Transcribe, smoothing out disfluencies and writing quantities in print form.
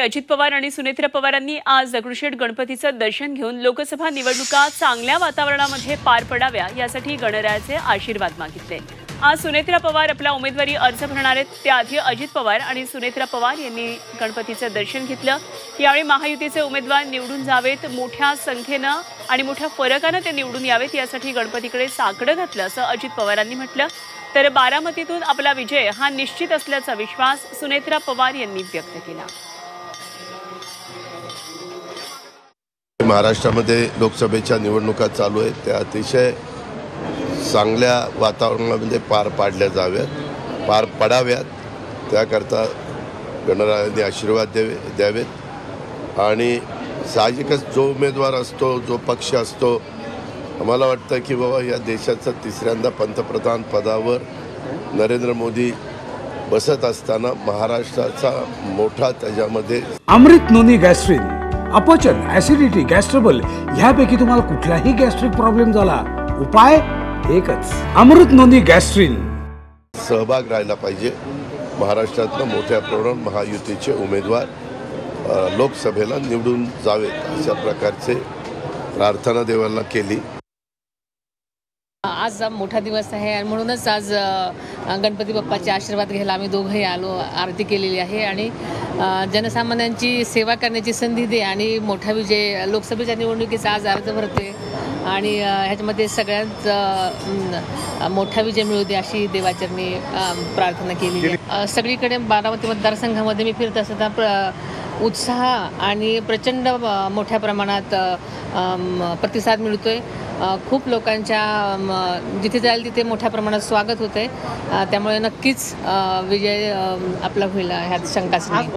अजित पवार आणि सुनेत्रा पवारांनी आज दगडूशेठ गणपतीचं दर्शन घेऊन लोकसभा निवडणुका चांगल्या वातावरणामध्ये पार पडाव्या यासाठी गणरायाचे आशीर्वाद मागितले। आज सुनेत्रा पवार आपला उमेदवारी अर्ज भरणार आहेत। त्याआधी अजित पवार आणि सुनेत्रा पवार यांनी गणपतीचं दर्शन घेतलं। यावेळी महायुतीचे उमेदवार निवडून जावेत, मोठ्या संख्येनं आणि मोठ्या फरकानं ते निवडून यावेत यासाठी गणपतीकडे साकडं घातलं असं अजित पवारांनी म्हटलं। तर बारामतीतून आपला विजय हा निश्चित असल्याचा विश्वास सुनेत्रा पवार यांनी व्यक्त केला। महाराष्ट्रामध्ये लोकसभेच्या निवडणुका चालू आहेत, त्या अतिशय चांगल्या वातावरणामध्ये पार पडाव्यात त्याकरता गणरायांनी आशीर्वाद द्यावेत। आणि साहजिकच जो उमेदवार असतो, जो पक्ष असतो, आम्हाला वाटतं की बाबा या देशाचा तिसऱ्यांदा पंतप्रधान पदावर नरेंद्र मोदी बसत असताना महाराष्ट्राचा मोठा त्याच्यामध्ये अमृत नोनी गॅस्ट्रिन, अपचन, ऍसिडिटी, गॅस्ट्रबल ह्यापैकी तुम्हाला कुठलाही गॅस्ट्रिक प्रॉब्लेम झाला, उपाय एकच, अमृत नोनी गॅस्ट्रिन। सहभाग राहिला पाहिजे। महाराष्ट्रातनं मोठ्या प्रमाणात महायुतीचे उमेदवार लोकसभेला निवडून जावेत अशा प्रकारचे प्रार्थना देवाला केली। आज मोठा दिवस आहे आणि म्हणूनच आज गणपती बाप्पाचे आशीर्वाद घ्यायला आम्ही दोघंही आलो, आरती केलेली आहे आणि जनसामान्यांची सेवा करण्याची संधी दे आणि मोठा विजय लोकसभेच्या निवडणुकीचा आज अर्ज भरते आणि ह्याच्यामध्ये सगळ्यात मोठा विजय मिळू दे अशी देवाचरणी प्रार्थना केली आहे। सगळीकडे बारामती मतदारसंघामध्ये मी फिरत असताना उत्साह आणि प्रचंड मोठ्या प्रमाणात प्रतिसाद मिळतोय। खूप लोकांच्या जिथे जाईल तिथे मोठ्या प्रमाणात स्वागत होते, त्यामुळे नक्कीच विजय आपला होईल ह्यात शंकाच नाही।